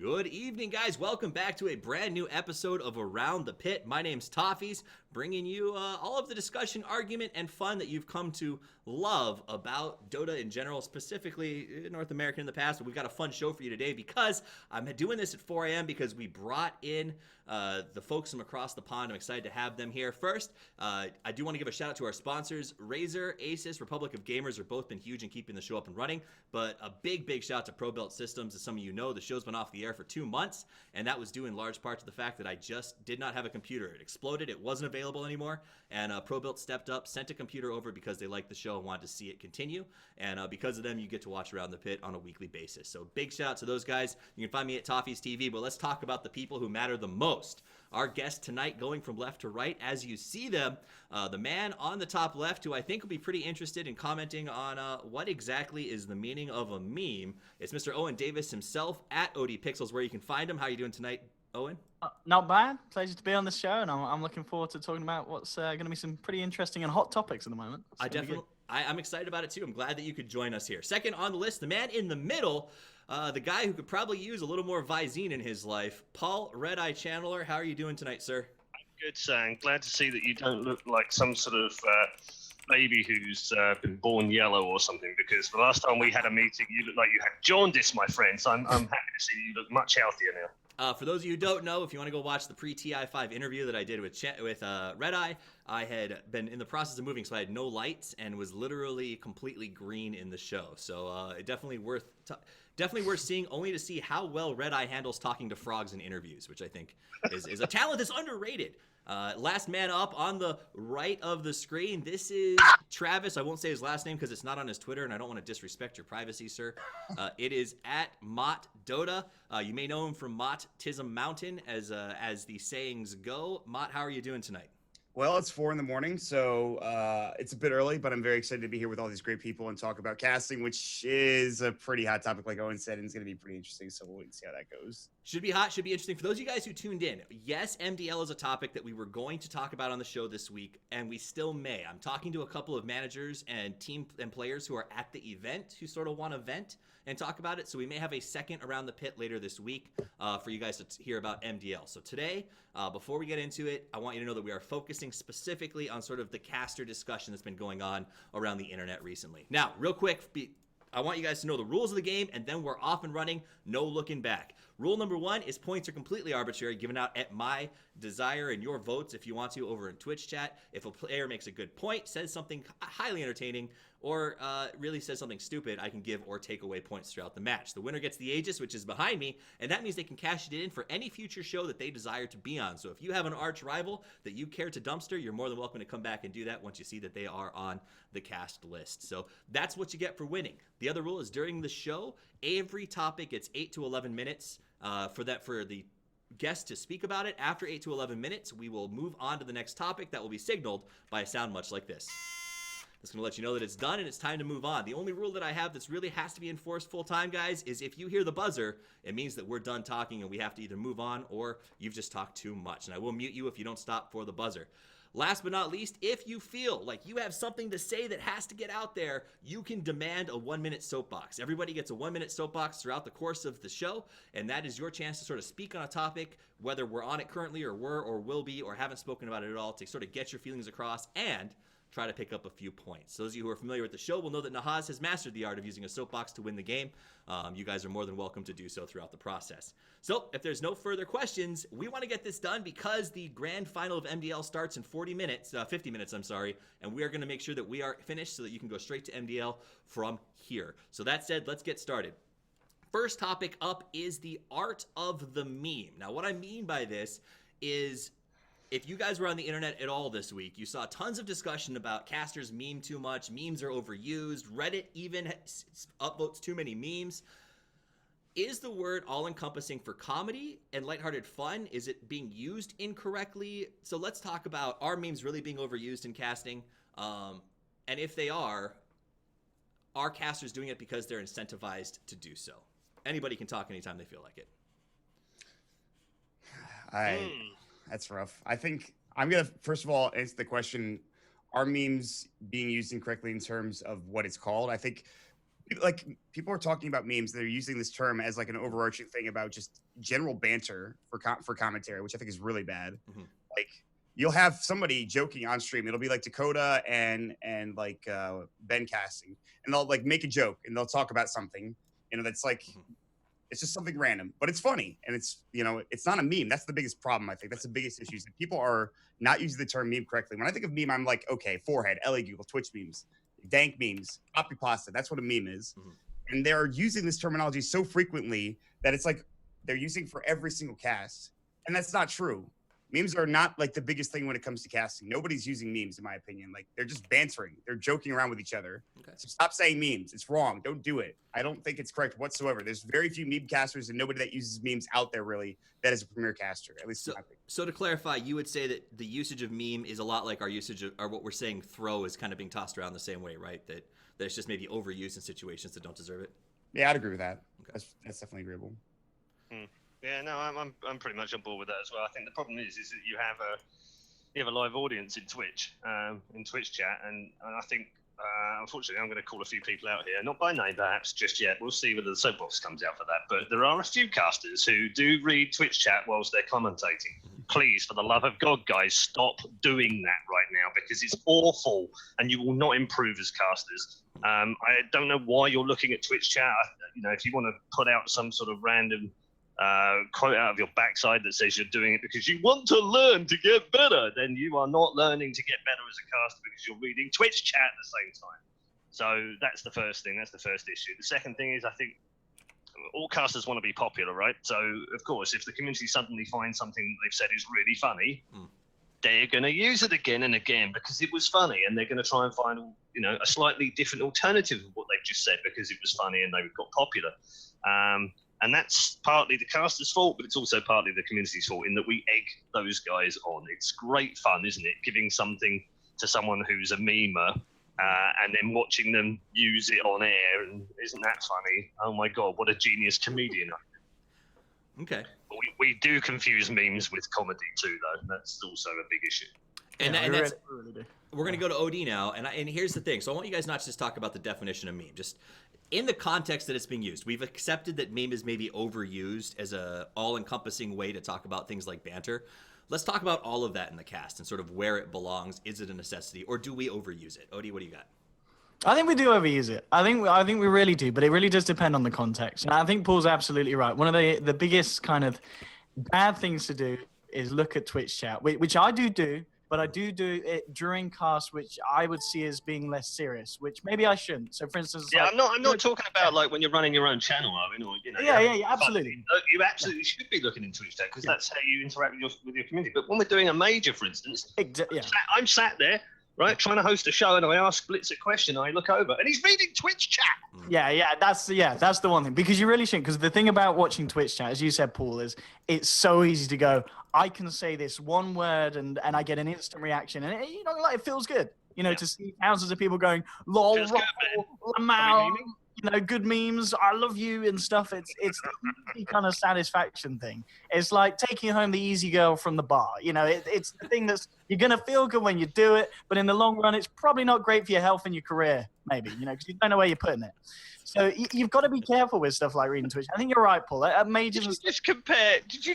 Good evening, guys. Welcome back to a brand new episode of Around the Pit. My name's Toffees, bringing you all of the discussion, argument, and fun that you've come to love about Dota in general, specifically North American in the past. But we've got a fun show for you today because I'm doing this at 4 a.m. because we brought in the folks from across the pond. I'm excited to have them here. First, I do want to give a shout out to our sponsors. Razer, Asus, Republic of Gamers have both been huge in keeping the show up and running. But a big shout out to ProBuilt Systems. As some of you know, the show's been off the air for 2 months, and that was due in large part to the fact that I just did not have a computer. It exploded. It wasn't available anymore, and ProBuilt stepped up, sent a computer over because they liked the show and wanted to see it continue. And because of them, you get to watch Around the Pit on a weekly basis. So big shout out to those guys. You can find me at Toffees TV, but let's talk about the people who matter the most. Our guest tonight, going from left to right as you see them, the man on the top left, who I think will be pretty interested in commenting on what exactly is the meaning of a meme. It's Mr. Owen Davis himself at ODPixel, where you can find him. How are you doing tonight, Owen? Not bad. Pleasure to be on the show, and I'm looking forward to talking about what's going to be some pretty interesting and hot topics at the moment. I'm excited about it too. I'm glad that you could join us here. Second on the list, the man in the middle, the guy who could probably use a little more Visine in his life, Paul Redeye Chandler. How are you doing tonight, sir? I'm good, Sam. Glad to see that you don't look like some sort of baby who's been born yellow or something, because the last time we had a meeting, you looked like you had jaundice, my friend. So I'm happy to see you look much healthier now. For those of you who don't know, if you want to go watch the pre-TI5 interview that I did with Redeye, I had been in the process of moving, so I had no lights and was literally completely green in the show. So definitely worth seeing, only to see how well Redeye handles talking to frogs in interviews, which I think is a talent that's underrated. Last man up on the right of the screen, this is Travis. I won't say his last name because it's not on his Twitter, and I don't want to disrespect your privacy, sir. It is at Maut Dota. You may know him from Maut Tism Mountain, as the sayings go. Maut, how are you doing tonight? Well, it's 4 a.m, so it's a bit early, but I'm very excited to be here with all these great people and talk about casting, which is a pretty hot topic, like Owen said, and it's going to be pretty interesting, so we'll wait and see how that goes. Should be hot, should be interesting. For those of you guys who tuned in, yes, MDL is a topic that we were going to talk about on the show this week, and we still may. I'm talking to a couple of managers and team and players who are at the event who sort of want to vent and talk about it, so we may have a second Around the Pit later this week for you guys to hear about MDL. So today, before we get into it, I want you to know that we are focusing specifically on sort of the caster discussion that's been going on around the internet recently. Now, real quick, I want you guys to know the rules of the game, and then we're off and running, no looking back. Rule number 1 is points are completely arbitrary, given out at my desire and your votes if you want to over in Twitch chat. If a player makes a good point, says something highly entertaining, or really says something stupid, I can give or take away points throughout the match. The winner gets the Aegis, which is behind me, and that means they can cash it in for any future show that they desire to be on. So if you have an arch rival that you care to dumpster, you're more than welcome to come back and do that once you see that they are on the cast list. So that's what you get for winning. The other rule is during the show, every topic gets 8 to 11 minutes for the guest to speak about it. After 8 to 11 minutes, we will move on to the next topic that will be signaled by a sound much like this. It's going to let you know that it's done and it's time to move on. The only rule that I have that's really has to be enforced full time, guys, is if you hear the buzzer, it means that we're done talking and we have to either move on or you've just talked too much. And I will mute you if you don't stop for the buzzer. Last but not least, if you feel like you have something to say that has to get out there, you can demand a 1-minute soapbox. Everybody gets a 1-minute soapbox throughout the course of the show, and that is your chance to sort of speak on a topic, whether we're on it currently or were or will be or haven't spoken about it at all, to sort of get your feelings across and try to pick up a few points. Those of you who are familiar with the show will know that Nahaz has mastered the art of using a soapbox to win the game. You guys are more than welcome to do so throughout the process. So if there's no further questions, we want to get this done because the grand final of MDL starts in 50 minutes, and we are going to make sure that we are finished so that you can go straight to MDL from here. So that said, let's get started. First topic up is the art of the meme. Now, what I mean by this is, if you guys were on the internet at all this week, you saw tons of discussion about casters meme too much, memes are overused, Reddit even upvotes too many memes. Is the word all-encompassing for comedy and lighthearted fun? Is it being used incorrectly? So let's talk about, are memes really being overused in casting? And if they are casters doing it because they're incentivized to do so? Anybody can talk anytime they feel like it. That's rough. I think I'm going to, first of all, answer the question, are memes being used incorrectly in terms of what it's called? I think like people are talking about memes. They're using this term as like an overarching thing about just general banter for commentary, which I think is really bad. Like you'll have somebody joking on stream. It'll be like Dakota and like Ben casting, and they'll like make a joke and they'll talk about something, that's like it's just something random, but it's funny and it's it's not a meme. That's the biggest problem. I think that's the biggest issue. Is that people are not using the term meme correctly. When I think of meme, I'm like, okay, forehead, LA Google, Twitch memes, dank memes, copy pasta. That's what a meme is. And they're using this terminology so frequently that it's like they're using for every single cast. And that's not true. Memes are not like the biggest thing when it comes to casting. Nobody's using memes, in my opinion. Like they're just bantering. They're joking around with each other. Okay. So stop saying memes. It's wrong. Don't do it. I don't think it's correct whatsoever. There's very few meme casters and nobody that uses memes out there really that is a premier caster, at least in my opinion. So to clarify, you would say that the usage of meme is a lot like our usage of, or what we're saying throw is kind of being tossed around the same way, right? That it's just maybe overused in situations that don't deserve it. Yeah, I'd agree with that. Okay. That's definitely agreeable. Yeah, no, I'm pretty much on board with that as well. I think the problem is that you have a live audience in Twitch chat, and I think unfortunately I'm going to call a few people out here, not by name perhaps just yet. We'll see whether the soapbox comes out for that. But there are a few casters who do read Twitch chat whilst they're commentating. Please, for the love of God, guys, stop doing that right now because it's awful, and you will not improve as casters. I don't know why you're looking at Twitch chat. If you want to put out some sort of random quote out of your backside that says you're doing it because you want to learn to get better, then you are not learning to get better as a caster because you're reading Twitch chat at the same time. So that's the first thing. That's the first issue. The second thing is I think all casters want to be popular, right? So, of course, if the community suddenly finds something they've said is really funny, they're going to use it again and again because it was funny, and they're going to try and find, a slightly different alternative of what they've just said because it was funny and they got popular. And that's partly the caster's fault, but it's also partly the community's fault in that we egg those guys on. It's great fun, isn't it? Giving something to someone who's a memer and then watching them use it on air. And isn't that funny? Oh, my God, what a genius comedian. Okay. But we do confuse memes with comedy, too, though. And that's also a big issue. And we're going to go to OD now. And here's the thing. So I want you guys not to just talk about the definition of meme. Just in the context that it's being used, we've accepted that meme is maybe overused as a all-encompassing way to talk about things like banter. Let's talk about all of that in the cast and sort of where it belongs. Is it a necessity, or do we overuse it? Odie, what do you got? I think we do overuse it. I think we really do, but it really does depend on the context. And I think Paul's absolutely right. One of the biggest kind of bad things to do is look at Twitch chat, which I do. But I do it during casts, which I would see as being less serious, which maybe I shouldn't. So, for instance, I'm not talking about like when you're running your own channel, Owen, or Yeah, absolutely. You absolutely should be looking into Twitch chat because that's how you interact with your community. But when we're doing a major, for instance, I'm sat there, right, trying to host a show, and I ask Blitz a question, and I look over, and he's reading Twitch chat. That's the one thing, because you really shouldn't. Because the thing about watching Twitch chat, as you said, Paul, is it's so easy to go, I can say this one word and I get an instant reaction, and it feels good. To see thousands of people going, lol, Lamau, good memes, I love you and stuff. It's the kind of satisfaction thing. It's like taking home the easy girl from the bar. It's the thing that's, you're going to feel good when you do it, but in the long run, it's probably not great for your health and your career, maybe, because you don't know where you're putting it. So you've got to be careful with stuff like reading Twitch. I think you're right, Paul. Did you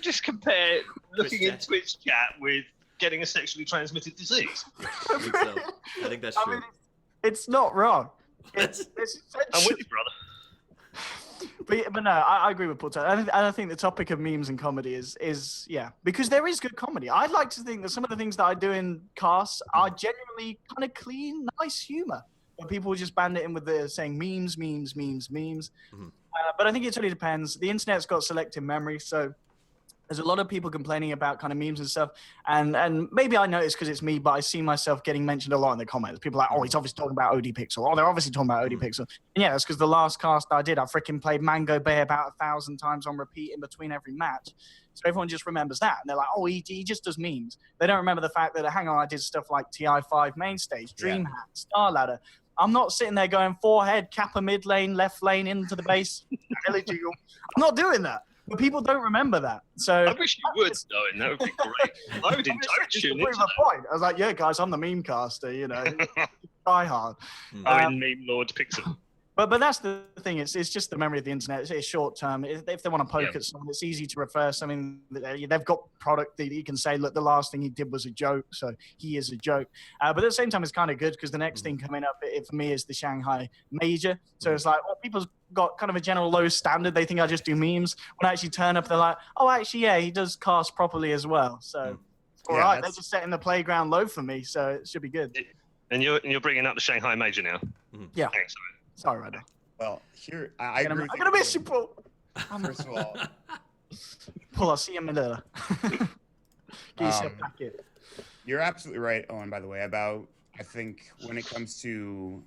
just compare looking in Twitch chat with getting a sexually transmitted disease? I think so. I think that's true. It's not wrong. I'm with you, brother. But no, I agree with Paul. I think the topic of memes and comedy is because there is good comedy. I'd like to think that some of the things that I do in casts are genuinely kind of clean, nice humor. And people just band it in with the saying memes. But I think it totally depends. The internet's got selective memory, so there's a lot of people complaining about kind of memes and stuff. And maybe I notice because it's me, but I see myself getting mentioned a lot in the comments. People are like, oh, he's obviously talking about ODPixel. Oh, they're obviously talking about ODPixel. And yeah, that's because the last cast I did, I freaking played Mango Bay about 1,000 times on repeat in between every match. So everyone just remembers that. And they're like, oh, he just does memes. They don't remember the fact that, hang on, I did stuff like TI5 main stage, Dream Hat, Star Ladder. I'm not sitting there going forehead, Kappa mid lane, left lane into the base. I'm not doing that. But people don't remember that. So I wish you would, though, and that would be great. I would encourage you. Point. I was like, yeah, guys, I'm the meme caster, try hard. I'm in meme Lord Pixel. But that's the thing. It's just the memory of the internet. It's short term. If they want to poke at someone, it's easy to refer something. They've got product that you can say, look, the last thing he did was a joke, so he is a joke. But at the same time, it's kind of good because the next thing coming up for me is the Shanghai Major. So it's like, well, people's got kind of a general low standard. They think I just do memes. When I actually turn up, they're like, oh, actually, yeah, he does cast properly as well. So all right, they're just setting the playground low for me, so it should be good. And you're bringing up the Shanghai Major now. Yeah. Thanks. Sorry, Redeye. Well, here I agree. I'm gonna miss you, Paul. First of all, Paul, I'll see you later. Get yourself back in. you're absolutely right, Owen. By the way, about I think when it comes to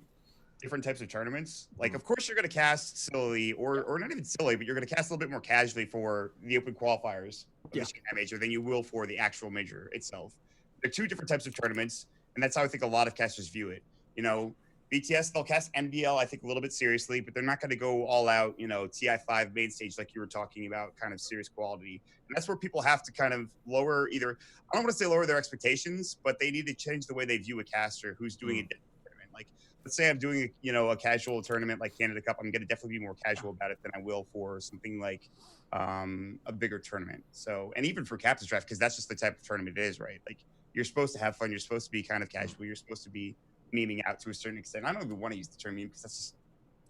different types of tournaments, like of course you're gonna cast silly, or not even silly, but you're gonna cast a little bit more casually for the open qualifiers of the Shanghai Major than you will for the actual major itself. They're two different types of tournaments, and that's how I think a lot of casters view it. You know, BTS, they'll cast MDL, I think, a little bit seriously, but they're not going to go all out, you know, TI5 main stage like you were talking about, kind of serious quality. And that's where people have to kind of lower either, I don't want to say lower their expectations, but they need to change the way they view a caster who's doing a tournament. Like, let's say I'm doing, a casual tournament like Canada Cup. I'm going to definitely be more casual about it than I will for something like a bigger tournament. So, and even for Captain's Draft, because that's just the type of tournament it is, right? Like, you're supposed to have fun. You're supposed to be kind of casual. You're supposed to be memeing out to a certain extent. I don't even want to use the term meme because that's just,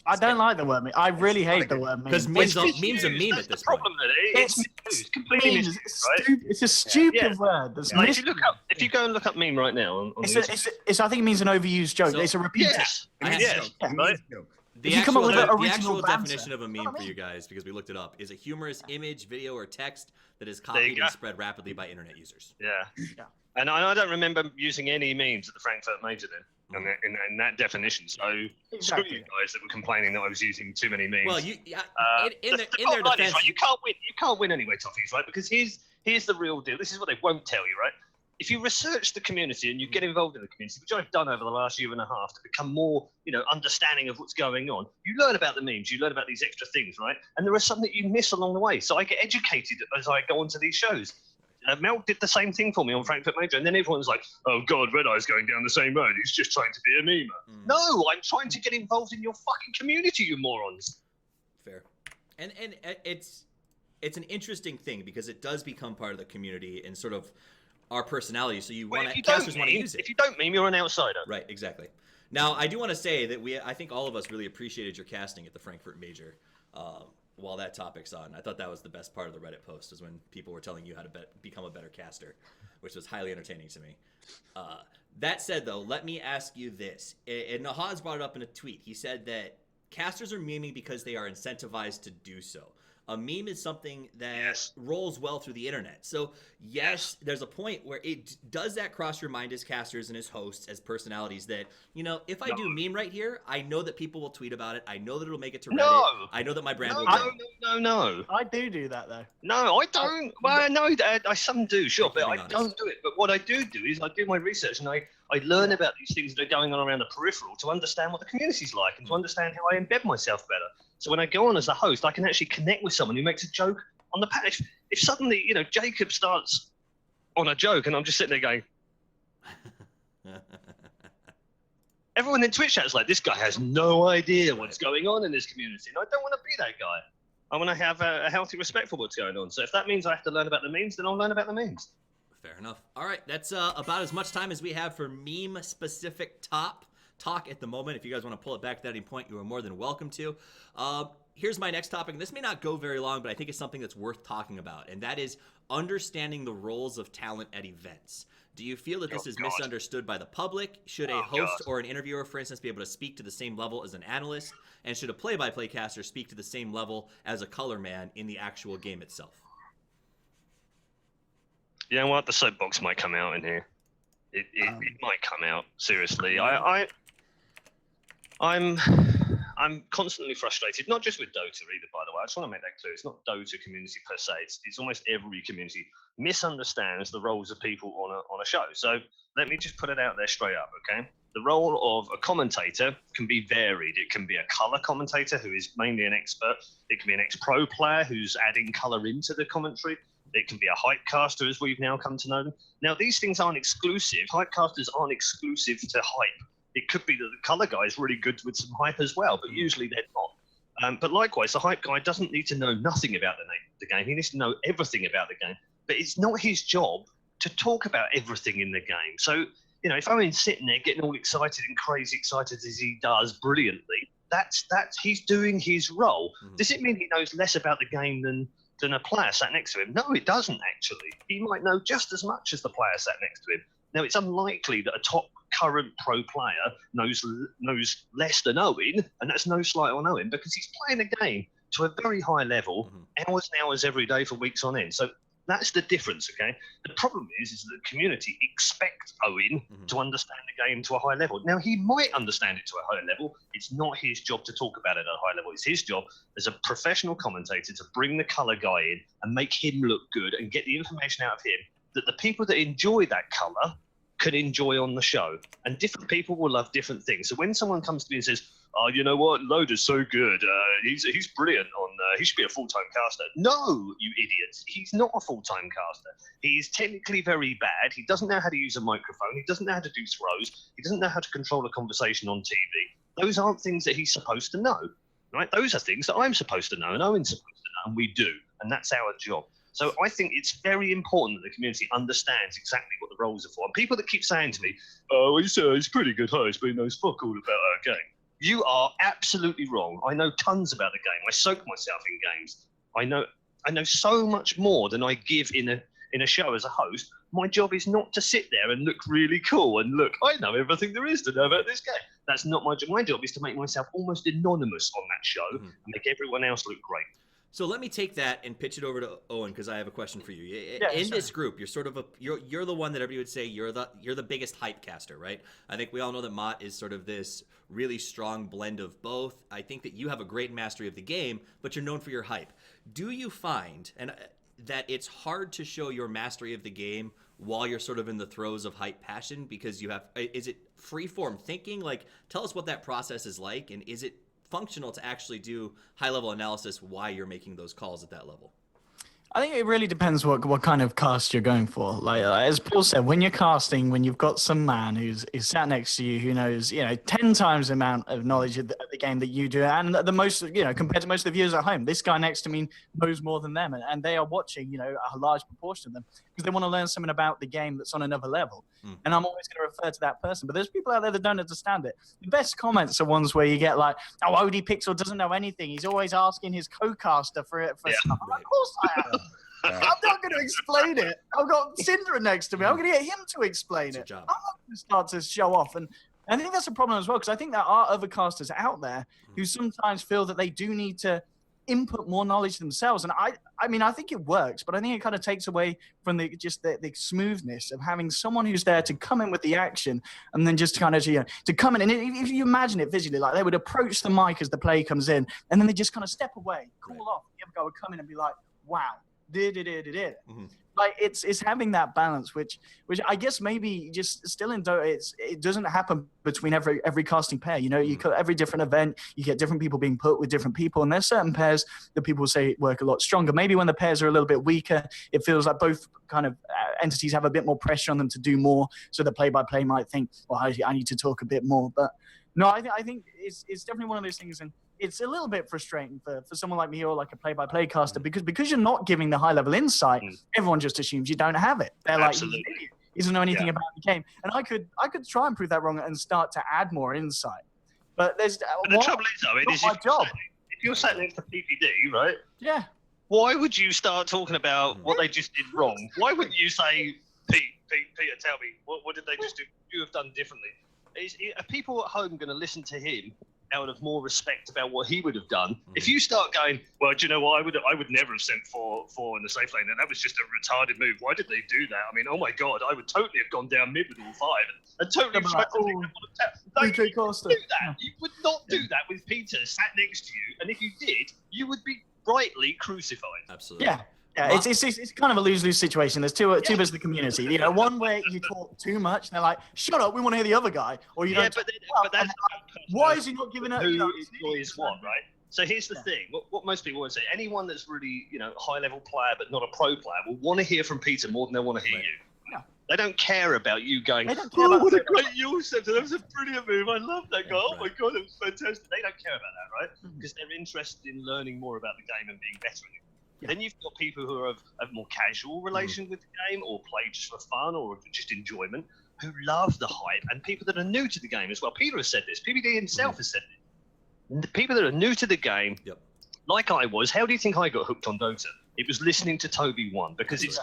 I don't like the word meme. I really hate the word meme. Because meme's a meme at this point. Problem that it's completely misused, right? It's a stupid word. Like if you go and look up meme right now on I think it means an overused joke. It's a repeater. Right? The actual definition of a meme for you guys, because we looked it up, is a humorous image, video, or text that is copied and spread rapidly by internet users. Yeah. And I don't remember using any memes at the Frankfurt Major then, in that definition. So screw you guys that were complaining that I was using too many memes. Well, in their defense, right, you can't win anyway, Toffees, right? Because here's the real deal. This is what they won't tell you, right? If you research the community and you get involved in the community, which I've done over the last year and a half to become more, understanding of what's going on, you learn about the memes, you learn about these extra things, right? And there are some that you miss along the way. So I get educated as I go onto these shows. Maut did the same thing for me on Frankfurt Major, and then everyone's like, oh God, Redeye's going down the same road. He's just trying to be a memer. No, I'm trying to get involved in your fucking community, you morons. Fair. And it's an interesting thing because it does become part of the community and sort of our personality. So casters want to use it. If you don't meme, you're an outsider. Right, exactly. Now, I do want to say that I think all of us really appreciated your casting at the Frankfurt Major. While that topic's on, I thought that was the best part of the Reddit post, is when people were telling you how to become a better caster, which was highly entertaining to me. That said, though, let me ask you this. And Nahaz brought it up in a tweet. He said that casters are memeing because they are incentivized to do so. A meme is something that rolls well through the internet. So, yes, there's a point where does that cross your mind as casters and as hosts, as personalities, that, if I do meme right here, I know that people will tweet about it. I know that it'll make it to Reddit. I know that my brand will grow. No. I do that, though. No, I don't. Well, no, some do, sure, but I don't do it. But what I do is I do my research and I learn about these things that are going on around the peripheral to understand what the community's like and to understand how I embed myself better. So when I go on as a host, I can actually connect with someone who makes a joke on the patch. If suddenly, Jacob starts on a joke and I'm just sitting there going, everyone in Twitch chat is like, this guy has no idea what's going on in this community. And I don't want to be that guy. I want to have a healthy respect for what's going on. So if that means I have to learn about the memes, then I'll learn about the memes. Fair enough. All right, that's about as much time as we have for meme-specific talk at the moment. If you guys want to pull it back at any point, you are more than welcome to. Here's my next topic. This may not go very long, but I think it's something that's worth talking about, and that is understanding the roles of talent at events. Do you feel that this is misunderstood by the public? Should a host or an interviewer, for instance, be able to speak to the same level as an analyst? And should a play-by-play caster speak to the same level as a color man in the actual game itself? You know what? The soapbox might come out in here. It might come out, seriously. I'm constantly frustrated, not just with Dota either, by the way. I just want to make that clear. It's not Dota community per se. It's almost every community misunderstands the roles of people on a show. So let me just put it out there straight up, okay? The role of a commentator can be varied. It can be a color commentator who is mainly an expert. It can be an ex-pro player who's adding color into the commentary. It can be a hypecaster, as we've now come to know them. Now, these things aren't exclusive. Hypecasters aren't exclusive to hype. could be that the color guy is really good with some hype as well, but usually they're not. But likewise, the hype guy doesn't need to know nothing about the game. He needs to know everything about the game. But it's not his job to talk about everything in the game. So, you know, if Owen's sitting there getting all excited and crazy excited as he does brilliantly, that's he's doing his role. Does it mean he knows less about the game than a player sat next to him? No, it doesn't actually. He might know just as much as the player sat next to him. Now, it's unlikely that a top current pro player knows less than Owen, and that's no slight on Owen, because he's playing a game to a very high level, hours and hours every day for weeks on end. So that's the difference, okay? The problem is that the community expect Owen to understand the game to a high level. Now, he might understand it to a high level. It's not his job to talk about it at a high level. It's his job as a professional commentator to bring the colour guy in and make him look good and get the information out of him that the people that enjoy that colour can enjoy on the show. And different people will love different things. So when someone comes to me and says, oh, you know what, Loader's so good, he's brilliant on, he should be a full-time caster. No, you idiots, he's not a full-time caster. He's technically very bad. He doesn't know how to use a microphone. He doesn't know how to do throws. He doesn't know how to control a conversation on TV. Those aren't things that he's supposed to know, right? Those are things that I'm supposed to know and Owen's supposed to know, and we do, and that's our job. So I think it's very important that the community understands exactly what the roles are for. And people that keep saying to me, oh, he's pretty good host, but he knows fuck all about our game. You are absolutely wrong. I know tons about the game. I soak myself in games. I know so much more than I give in a show as a host. My job is not to sit there and look really cool and look, I know everything there is to know about this game. That's not my job. My job is to make myself almost anonymous on that show and make everyone else look great. So let me take that and pitch it over to Owen, because I have a question for you. Yeah, in this group, you're sort of you're the one that everybody would say you're the biggest hype caster, right? I think we all know that Maut is sort of this really strong blend of both. I think that you have a great mastery of the game, but you're known for your hype. Do you find that it's hard to show your mastery of the game while you're sort of in the throes of hype passion, because is it free-form thinking? Like, tell us what that process is like, and is it functional to actually do high-level analysis why you're making those calls at that level? I think it really depends what kind of cast you're going for. Like as Paul said, when you're casting, when you've got some man who's sat next to you who knows, 10 times the amount of knowledge of the game that you do, and the most, compared to most of the viewers at home, this guy next to me knows more than them, and they are watching, a large proportion of them because they want to learn something about the game that's on another level. And I'm always going to refer to that person. But there's people out there that don't understand it. The best comments are ones where you get like, oh, ODPixel doesn't know anything. He's always asking his co-caster for stuff. Of course I am. I'm not going to explain it. I've got Syndra next to me. I'm going to get him to explain it. I'm not going to start to show off. And I think that's a problem as well, because I think there are other casters out there who sometimes feel that they do need to input more knowledge themselves. And I mean, I think it works, but I think it kind of takes away from the smoothness of having someone who's there to come in with the action and then just kind of, to come in. And if you imagine it visually, like they would approach the mic as the play comes in, and then they just kind of step away, cool off. The other guy would come in and be like, wow. Like it's having that balance, which I guess maybe just still in Dota, it doesn't happen between every casting pair. You cut every different event, you get different people being put with different people, and there's certain pairs that people say work a lot stronger. Maybe when the pairs are a little bit weaker, it feels like both kind of entities have a bit more pressure on them to do more. So the play-by-play might think, well, I need to talk a bit more. But no, I think it's definitely one of those things, and it's a little bit frustrating for someone like me or like a play-by-play caster because you're not giving the high-level insight. Everyone just assumes you don't have it. They're Absolutely. Like, he doesn't know anything about the game. And I could try and prove that wrong and start to add more insight. But there's the trouble is, though, it is if you're sat next to PPD, right? Yeah. Why would you start talking about what they just did wrong? Why wouldn't you say, Peter, tell me, what did they just do? You have done differently. Are people at home going to listen to him out of more respect about what he would have done? If you start going, well, do you know what? I would never have sent four in the safe lane, and that was just a retarded move. Why did they do that? I mean, oh my god, I would totally have gone down mid with all five and totally. You would not do that with Peter sat next to you, and if you did, you would be rightly crucified. Absolutely. Yeah. Yeah, it's kind of a lose-lose situation. There's two bits of the community. One where you talk too much, and they're like, "Shut up, we want to hear the other guy," or you don't. But that's why is he not giving up? Who enjoys what, right? So here's the thing: what most people would say, anyone that's really high-level player but not a pro player will want to hear from Peter more than they want to hear you. Yeah. They don't care about you going, They don't care about what a the- great Yule Scepter. That was a brilliant move. I love that guy. Oh my God, that was fantastic. They don't care about that, right? Because they're interested in learning more about the game and being better at it. Yeah. Then you've got people who have a more casual relation with the game, or play just for fun, or just enjoyment, who love the hype, and people that are new to the game as well. Peter has said this. PBD himself has said this. The people that are new to the game, like I was, how do you think I got hooked on Dota? It was listening to Toby 1, because it's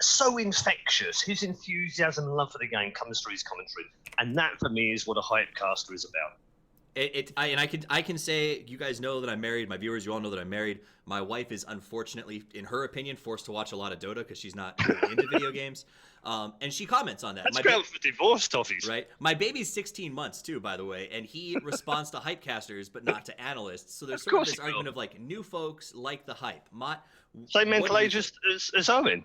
so infectious. His enthusiasm and love for the game comes through his commentary, and that for me is what a hype caster is about. I can say, you guys know that I'm married. My viewers, you all know that I'm married. My wife is unfortunately, in her opinion, forced to watch a lot of Dota because she's not really into video games. And she comments on that. That's ground for divorce, Toffees. Right. My baby's 16 months too, by the way, and he responds to hypecasters, but not to analysts. So there's sort of this argument of like new folks like the hype. Same mental age as Owen.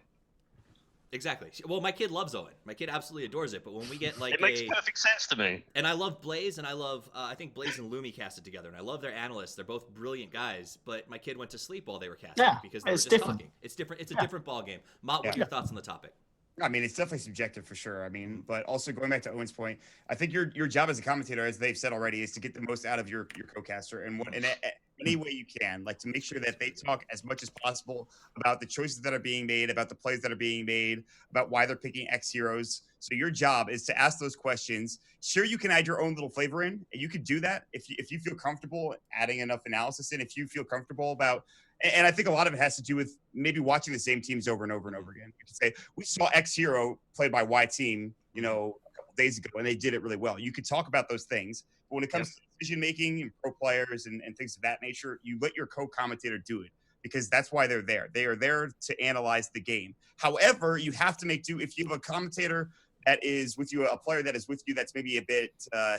Exactly. Well, my kid loves Owen. My kid absolutely adores it. But when we get like it makes perfect sense to me. And I love Blaze, and I love I think Blaze and Lumi casted together, and I love their analysts. They're both brilliant guys. But my kid went to sleep while they were casting because they were just talking. It's different. It's a different ball game. Maut, what are your thoughts on the topic? I mean, it's definitely subjective for sure. I mean, but also going back to Owen's point, I think your job as a commentator, as they've said already, is to get the most out of your co-caster and in any way you can, like to make sure that they talk as much as possible about the choices that are being made, about the plays that are being made, about why they're picking X heroes. So your job is to ask those questions. Sure, you can add your own little flavor in, and you can do that if you feel comfortable adding enough analysis in, if you feel comfortable about. And I think a lot of it has to do with maybe watching the same teams over and over and over again. You can say, we saw X hero played by Y team, a couple days ago, and they did it really well. You could talk about those things. But when it comes to decision making and pro players and things of that nature, you let your co-commentator do it, because that's why they're there. They are there to analyze the game. However, you have to make do. If you have a commentator that is with you, a player that is with you that's maybe a bit,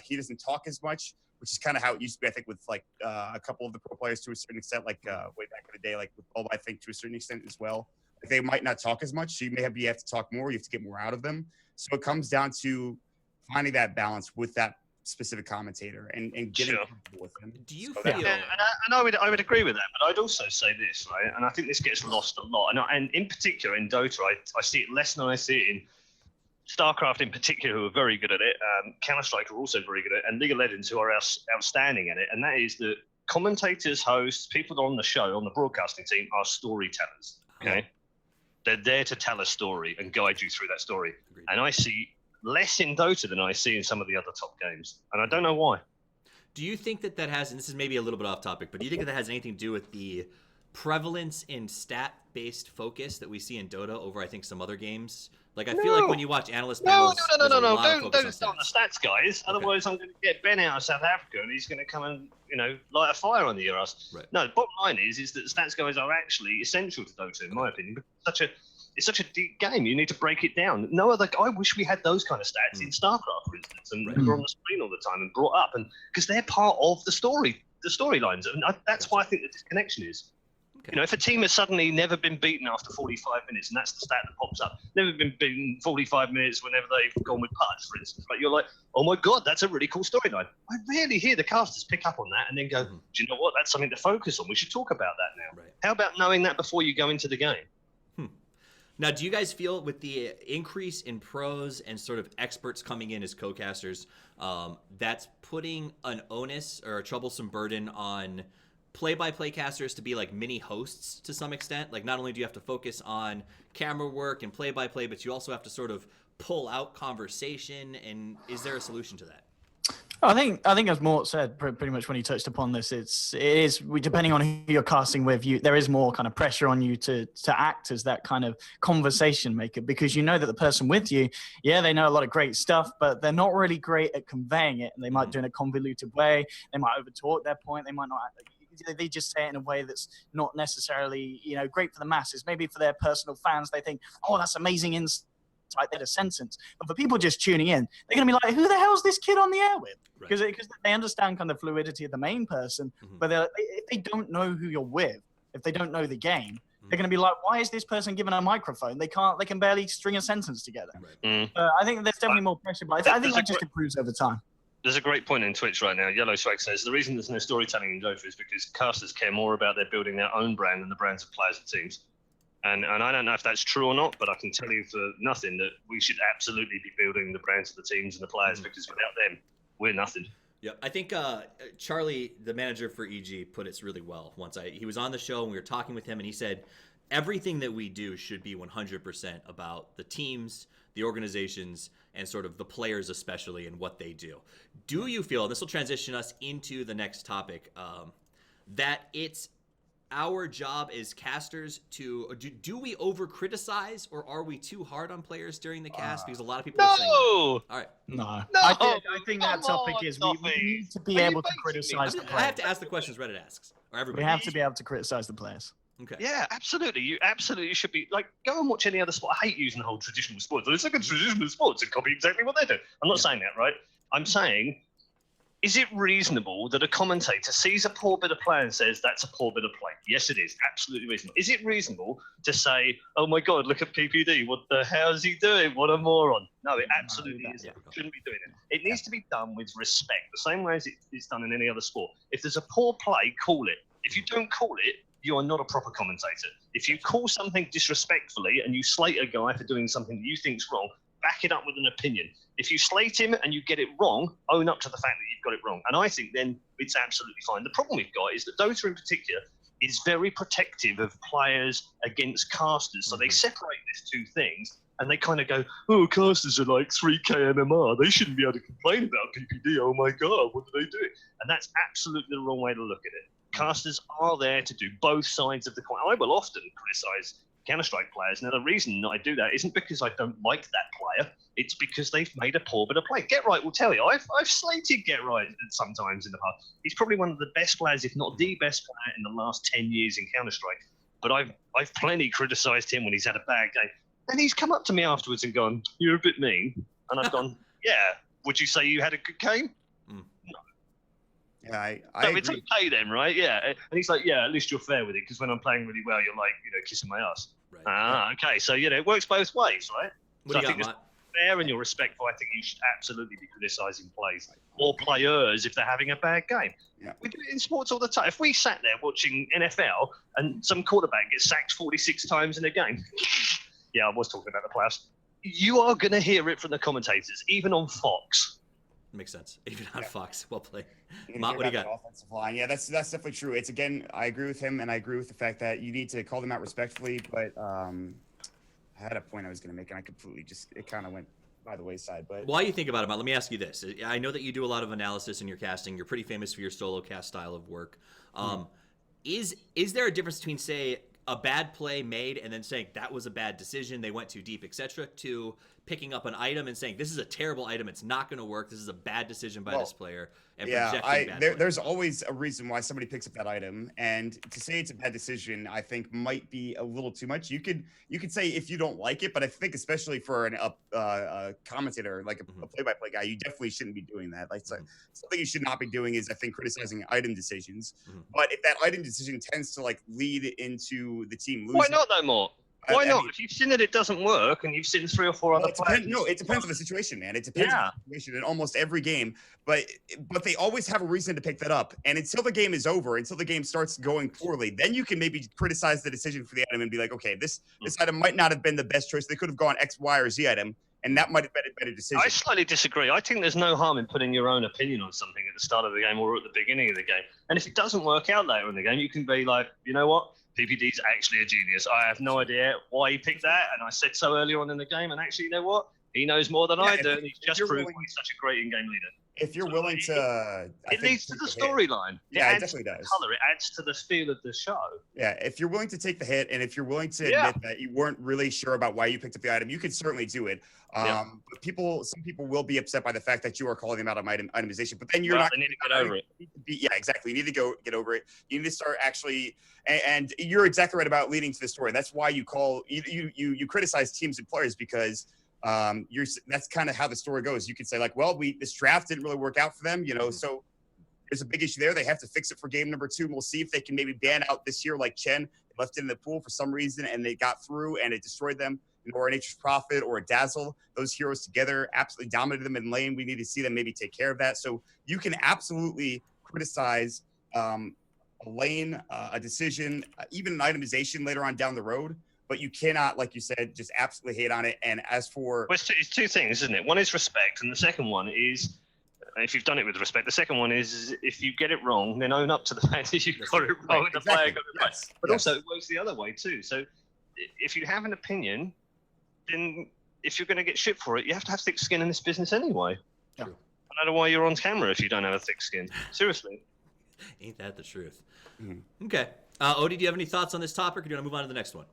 he doesn't talk as much, which is kind of how it used to be, I think, with like a couple of the pro players to a certain extent, like way back in the day, like with Bulb, I think to a certain extent as well. Like, they might not talk as much, so you have to talk more. You have to get more out of them. So it comes down to finding that balance with that specific commentator and getting comfortable with them. Do you feel? feel? And I would agree with that, but I'd also say this, right? And I think this gets lost a lot. And in particular in Dota, I see it less than I see it in StarCraft in particular, who are very good at it. Counter-Strike are also very good at it, and League of Legends, who are outstanding at it. And that is that commentators, hosts, people on the show, on the broadcasting team, are storytellers. Okay, they're there to tell a story and guide you through that story. Agreed. And I see less in Dota than I see in some of the other top games, and I don't know why. Do you think that has, and this is maybe a little bit off topic, but do you think that has anything to do with the prevalence in stat-based focus that we see in Dota over, I think, some other games? Like, I feel like when you watch analyst panels, no. Don't start on the stats, guys. Okay. Otherwise, I'm going to get Ben out of South Africa, and he's going to come and light a fire on your ass. Right. No, the bottom line is that stats guys are actually essential to Dota, in my opinion. Because it's such a deep game. You need to break it down. No other. I wish we had those kind of stats in StarCraft, for instance, and were on the screen all the time and brought up, and because they're part of the storylines, and that's why I think the disconnection is. Okay. If a team has suddenly never been beaten after 45 minutes, and that's the stat that pops up, never been beaten 45 minutes whenever they've gone with putts, for instance, but you're like, oh my God, that's a really cool storyline. I rarely hear the casters pick up on that and then go, do you know what? That's something to focus on. We should talk about that now. Right. How about knowing that before you go into the game? Now, do you guys feel with the increase in pros and sort of experts coming in as co-casters, that's putting an onus or a troublesome burden on play-by-play casters to be like mini hosts to some extent? Like, not only do you have to focus on camera work and play-by-play, but you also have to sort of pull out conversation. And is there a solution to that? I think as Maut said pretty much when he touched upon this, it is depending on who you're casting with, there is more kind of pressure on you to act as that kind of conversation maker, because you know that the person with you, they know a lot of great stuff, but they're not really great at conveying it, and they might do it in a convoluted way. They might overtalk their point. They might not. They just say it in a way that's not necessarily great for the masses. Maybe for their personal fans, they think, oh, that's amazing insight. That a sentence, but for people just tuning in, they're going to be like, who the hell's this kid on the air with? Because they understand kind of the fluidity of the main person, but if they don't know who you're with, if they don't know the game, they're going to be like, why is this person given a microphone? They can barely string a sentence together. I think there's definitely more pressure, but I think that just improves over time. There's a great point in Twitch right now. Yellow Swag says the reason there's no storytelling in Dota is because casters care more about their building their own brand than the brands of players and teams. And I don't know if that's true or not, but I can tell you for nothing that we should absolutely be building the brands of the teams and the players, because without them, we're nothing. Yeah, I think Charlie, the manager for EG, put it really well. He was on the show and we were talking with him, and he said everything that we do should be 100% about the teams, the organizations, and sort of the players especially, and what they do. Do you feel, and this will transition us into the next topic, that it's our job as casters to do we over criticize, or are we too hard on players during the cast? Because a lot of people are saying that. All right. No. No, I think that topic is we Duffy. need to be able to criticize the I players. have to ask the questions Reddit asks, or everybody. We have to be able to criticize the players. Okay. Yeah, absolutely. You absolutely should be like, go and watch any other sport. I hate using the whole traditional sports. It's like a traditional sports and copy exactly what they do. I'm not saying that, right? I'm saying, is it reasonable that a commentator sees a poor bit of play and says that's a poor bit of play? Yes, it is. Absolutely reasonable. Is it reasonable to say, oh my God, look at PPD. What the hell is he doing? What a moron. No, it absolutely isn't. Shouldn't be doing it. It needs to be done with respect, the same way as it's done in any other sport. If there's a poor play, call it. If you don't call it, you are not a proper commentator. If you call something disrespectfully and you slate a guy for doing something that you think's wrong, back it up with an opinion. If you slate him and you get it wrong, own up to the fact that you've got it wrong. And I think then it's absolutely fine. The problem we've got is that Dota in particular is very protective of players against casters. So they separate these two things and they kind of go, oh, casters are like 3K MMR. They shouldn't be able to complain about PPD. Oh my God, what are they doing? And that's absolutely the wrong way to look at it. Casters are there to do both sides of the coin. I will often criticize Counter-Strike players. Now, the reason that I do that isn't because I don't like that player. It's because they've made a poor bit of play. Get Right will tell you. I've slated Get Right sometimes in the past. He's probably one of the best players, if not the best player in the last 10 years in Counter-Strike. But I've plenty criticized him when he's had a bad game. And he's come up to me afterwards and gone, you're a bit mean. And I've gone, yeah. Would you say you had a good game? Yeah, I No, it's agree. okay then, right? Yeah. And he's like, yeah, at least you're fair with it, because when I'm playing really well, you're like, kissing my ass. Right. Ah, okay. So, it works both ways, right? What So do I you think got, it's Matt? fair and you're respectful. I think you should absolutely be criticizing plays or players if they're having a bad game. Yeah. We do it in sports all the time. If we sat there watching NFL and some quarterback gets sacked 46 times in a game, yeah, I was talking about the playoffs, you are going to hear it from the commentators, even on Fox. Makes sense. Even on Fox. Well played. You Matt, what do you about got? the offensive line. Yeah, that's definitely true. It's again, I agree with him, and I agree with the fact that you need to call them out respectfully. But I had a point I was going to make, and I completely it kind of went by the wayside. But While you think about it, Matt, let me ask you this. I know that you do a lot of analysis in your casting. You're pretty famous for your solo cast style of work. Is there a difference between, say, a bad play made and then saying that was a bad decision, they went too deep, etc., to picking up an item and saying this is a terrible item, it's not going to work, this is a bad decision by this player, and projecting bad play? There's always a reason why somebody picks up that item, and to say it's a bad decision, I think might be a little too much. You could say if you don't like it, but I think especially for a commentator, like a play-by-play guy, you definitely shouldn't be doing that. Like something you should not be doing is, I think, criticizing item decisions. But if that item decision tends to like lead into the team losing, Why not, though, Maut? Why not? mean, If you've seen that it doesn't work and you've seen 3 or 4 other players. it depends on the situation, man. It depends on the situation in almost every game. But they always have a reason to pick that up. And until the game is over, until the game starts going poorly, then you can maybe criticize the decision for the item and be like, okay, this item might not have been the best choice. They could have gone X, Y, or Z item, and that might have been a better decision. I slightly disagree. I think there's no harm in putting your own opinion on something at the start of the game or at the beginning of the game. And if it doesn't work out later in the game, you can be like, you know what? PPD's actually a genius. I have no idea why he picked that, and I said so earlier on in the game. And actually, you know what? He knows more than I do, and he's just proved why he's such a great in-game leader. If you're willing to, it leads to the storyline. Yeah, it definitely does. Color. It adds to the feel of the show. Yeah, if you're willing to take the hit, and if you're willing to admit that you weren't really sure about why you picked up the item, you could certainly do it. But some people will be upset by the fact that you are calling them out on itemization. But then you're not. They need to get over it. Yeah, exactly. You need to get over it. You need to start actually. And you're exactly right about leading to the story. That's why you criticize teams and players, because that's kind of how the story goes. You could say like, well, this draft didn't really work out for them, so there's a big issue there. They have to fix it for game number 2, and we'll see if they can maybe ban out this year like Chen. They left it in the pool for some reason, and they got through, and it destroyed them. Or a Nature's Prophet or a Dazzle, those heroes together absolutely dominated them in lane. We need to see them maybe take care of that. So you can absolutely criticize a lane, a decision, even an itemization later on down the road. but you cannot, like you said, just absolutely hate on it. And as for Well, it's two things, isn't it? One is respect, and the second one is if you've done it with respect. The second one is if you get it wrong, then own up to the fact that you've got it wrong and the player got it right. But also, it works the other way too. So if you have an opinion, then if you're going to get shit for it, you have to have thick skin in this business anyway. True. I don't know why you're on camera if you don't have a thick skin. Seriously. Ain't that the truth? Mm-hmm. Okay. Odie, do you have any thoughts on this topic, or do you want to move on to the next one?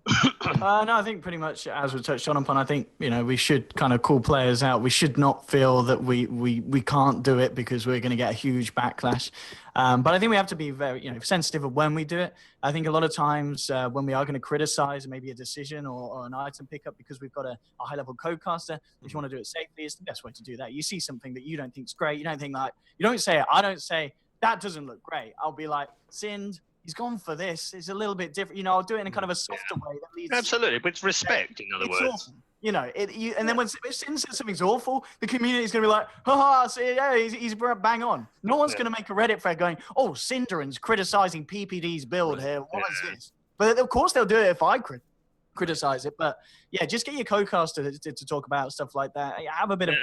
No, I think pretty much as we touched on, I think, we should kind of call players out. We should not feel that we can't do it because we're going to get a huge backlash. But I think we have to be very, sensitive of when we do it. I think a lot of times when we are going to criticize maybe a decision or an item pickup because we've got a high-level codecaster, if you want to do it safely, it's the best way to do that. You see something that you don't think is great. You don't think you don't say it. I don't say, that doesn't look great. I'll be like, Sind, he's gone for this. It's a little bit different. I'll do it in a kind of a softer way. That leads Absolutely, with respect, in other words. Awful. And then when Sin says something's awful, the community's going to be like, haha, so yeah, he's bang on. No one's going to make a Reddit thread going, oh, Cinderon's criticizing PPD's build here. What is this? But of course they'll do it if I criticize it. But yeah, just get your co-caster to talk about stuff like that. Have a bit of...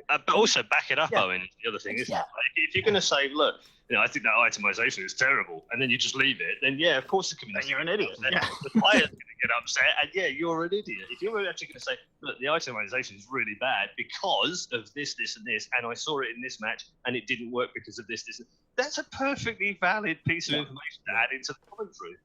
but also back it up, Owen. The other thing is, if you're going to say, look, I think that itemization is terrible, and then you just leave it, then of course the community. Then you're an idiot. The player's going to get upset, and you're an idiot. If you're actually going to say, look, the itemization is really bad because of this, this, and this, and I saw it in this match, and it didn't work because of this, that's a perfectly valid piece of information to add into the commentary.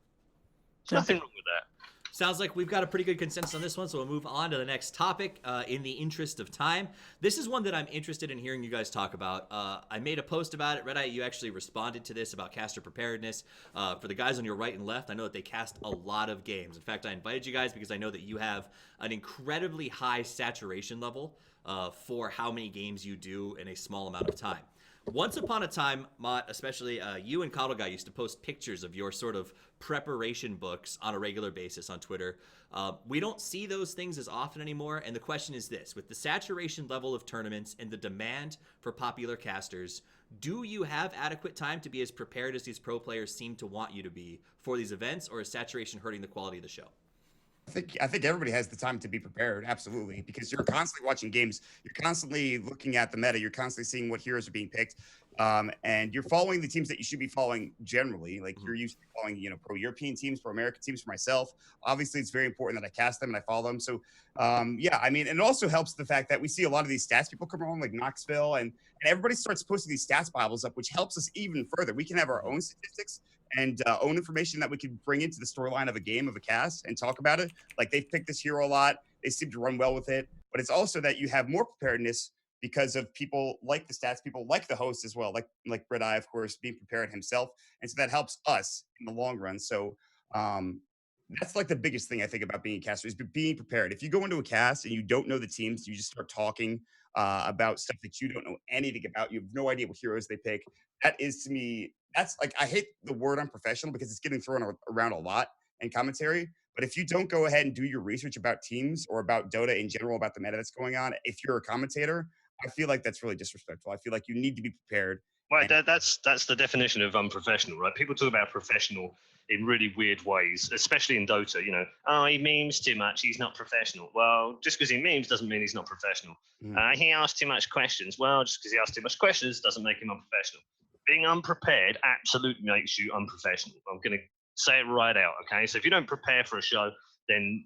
There's nothing wrong with that. Sounds like we've got a pretty good consensus on this one, so we'll move on to the next topic in the interest of time. This is one that I'm interested in hearing you guys talk about. I made a post about it. Redeye, you actually responded to this about caster preparedness. For the guys on your right and left, I know that they cast a lot of games. In fact, I invited you guys because I know that you have an incredibly high saturation level for how many games you do in a small amount of time. Once upon a time, Maut, especially you and Coddle Guy used to post pictures of your sort of preparation books on a regular basis on Twitter. We don't see those things as often anymore, and the question is this. With the saturation level of tournaments and the demand for popular casters, do you have adequate time to be as prepared as these pro players seem to want you to be for these events, or is saturation hurting the quality of the show? I think everybody has the time to be prepared, absolutely, because you're constantly watching games, you're constantly looking at the meta, you're constantly seeing what heroes are being picked, and you're following the teams that you should be following generally. Like you're used to following, pro-European teams, pro-American teams. For myself, obviously, it's very important that I cast them and I follow them. So, and it also helps the fact that we see a lot of these stats people come on, like Knoxville, and everybody starts posting these stats Bibles up, which helps us even further. We can have our own statistics and own information that we can bring into the storyline of a game, of a cast, and talk about it. Like, they've picked this hero a lot. They seem to run well with it. But it's also that you have more preparedness because of people like the stats, people like the host as well, like Redeye, of course, being prepared himself. And so that helps us in the long run. So that's like the biggest thing I think about being a caster is being prepared. If you go into a cast and you don't know the teams, you just start talking about stuff that you don't know anything about, you have no idea what heroes they pick. That is, to me, that's like, I hate the word unprofessional because it's getting thrown around a lot in commentary. But if you don't go ahead and do your research about teams or about Dota in general, about the meta that's going on, if you're a commentator, I feel like that's really disrespectful. I feel like you need to be prepared. Right, that's the definition of unprofessional, right? People talk about professional in really weird ways, especially in Dota. He memes too much, he's not professional. Well, just because he memes doesn't mean he's not professional. He asks too much questions. Well, just because he asks too much questions doesn't make him unprofessional. Being unprepared absolutely makes you unprofessional. I'm going to say it right out, okay? So if you don't prepare for a show, then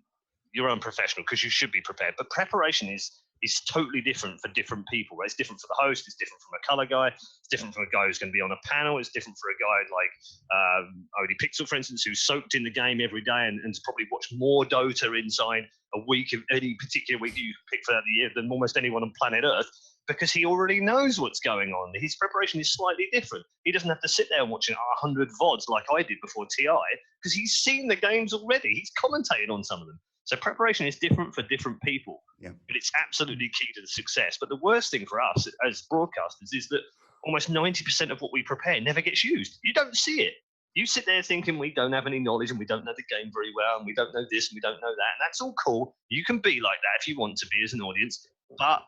you're unprofessional because you should be prepared. But preparation is totally different for different people, right? It's different for the host, it's different from a color guy, it's different from a guy who's going to be on a panel, it's different for a guy like ODPixel, for instance, who's soaked in the game every day and has probably watched more Dota inside a week of any particular week that you can pick throughout the year than almost anyone on planet Earth, because he already knows what's going on. His preparation is slightly different. He doesn't have to sit there and watch 100 VODs like I did before TI, because he's seen the games already. He's commentated on some of them. So preparation is different for different people, but it's absolutely key to the success. But the worst thing for us as broadcasters is that almost 90% of what we prepare never gets used. You don't see it. You sit there thinking we don't have any knowledge and we don't know the game very well and we don't know this and we don't know that. And that's all cool. You can be like that if you want to be as an audience, but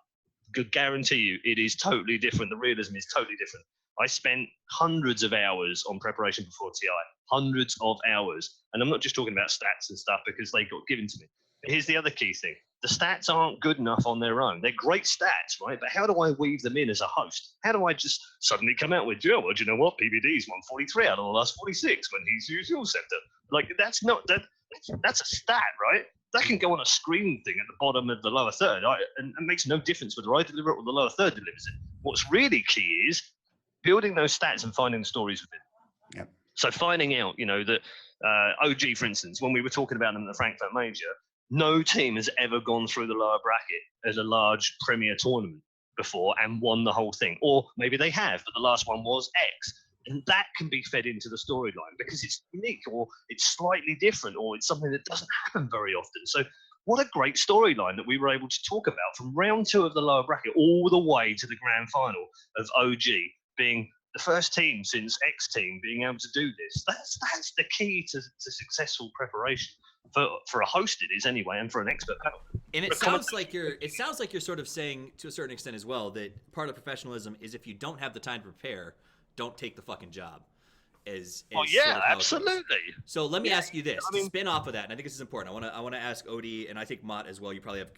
could guarantee you it is totally different. The realism is totally different. I spent hundreds of hours on preparation before TI, hundreds of hours. And I'm not just talking about stats and stuff because they got given to me. But here's the other key thing. The stats aren't good enough on their own. They're great stats, right? But how do I weave them in as a host? How do I just suddenly come out with, well, do you know what? PBD's won 43 out of the last 46 when he's used your center. Like, that's a stat, right? That can go on a screen thing at the bottom of the lower third, and it makes no difference whether I deliver it or the lower third delivers it. What's really key is building those stats and finding the stories within. Yep. So finding out, that OG, for instance, when we were talking about them in the Frankfurt Major, no team has ever gone through the lower bracket as a large premier tournament before and won the whole thing. Or maybe they have, but the last one was X. And that can be fed into the storyline because it's unique or it's slightly different or it's something that doesn't happen very often. So what a great storyline that we were able to talk about from round 2 of the lower bracket all the way to the grand final of OG being the first team since X team being able to do this. That's the key to successful preparation. For a host it is anyway, and for an expert panel. And it sounds like you're sort of saying to a certain extent as well that part of professionalism is if you don't have the time to prepare, don't take the fucking job. Absolutely. So let me ask you this to spin off of that, and I think this is important. I want to ask Odie, and I think Maut as well. You probably have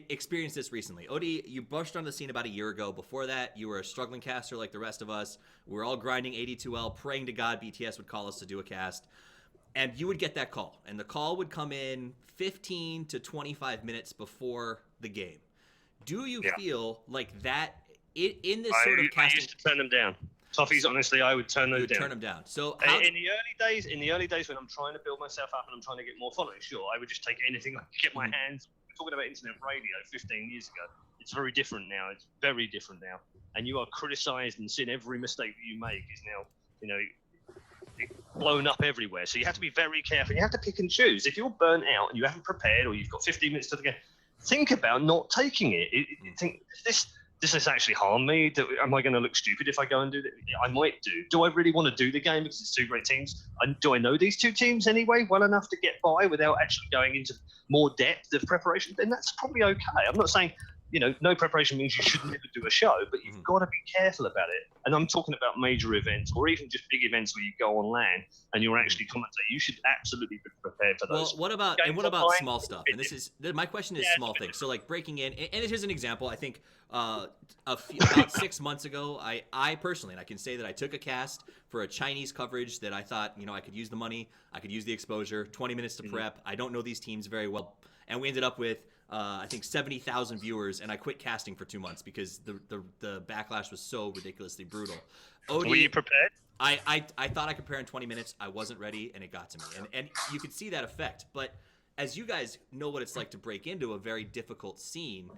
experienced this recently. Odie, you burst onto the scene about a year ago. Before that, you were a struggling caster like the rest of us. We were all grinding 82L, praying to God BTS would call us to do a cast, and you would get that call, and the call would come in 15 to 25 minutes before the game. Do you feel like that in this sort of casting? I used to turn them down. Toffees, honestly, I would turn those down. Turn them down. So in the early days when I'm trying to build myself up and I'm trying to get more following, sure, I would just take anything I could get my hands. We're talking about internet radio 15 years ago. It's very different now. It's very different now. And you are criticised and seen every mistake that you make is now, blown up everywhere. So you have to be very careful. You have to pick and choose. If you're burnt out and you haven't prepared or you've got 15 minutes to the game, think about not taking it. Think this has actually harmed me. Am I going to look stupid if I go and do that? I might do. Do I really want to do the game because it's 2 great teams? And do I know these 2 teams anyway well enough to get by without actually going into more depth of preparation? Then that's probably okay. I'm not saying, no preparation means you should never do a show, but you've got to be careful about it. And I'm talking about major events or even just big events where you go on LAN and you're actually commentating. You should absolutely be prepared for those. Well, what about small stuff? And my question is small things. So like breaking in, and it is an example. I think about 6 months ago, I personally, and I can say that I took a cast for a Chinese coverage that I thought, I could use the money, I could use the exposure, 20 minutes to prep. I don't know these teams very well. And we ended up with, I think 70,000 viewers, and I quit casting for 2 months because the backlash was so ridiculously brutal. Were you prepared? I thought I could prepare in 20 minutes. I wasn't ready, and it got to me. And you could see that effect. But as you guys know what it's like to break into a very difficult scene,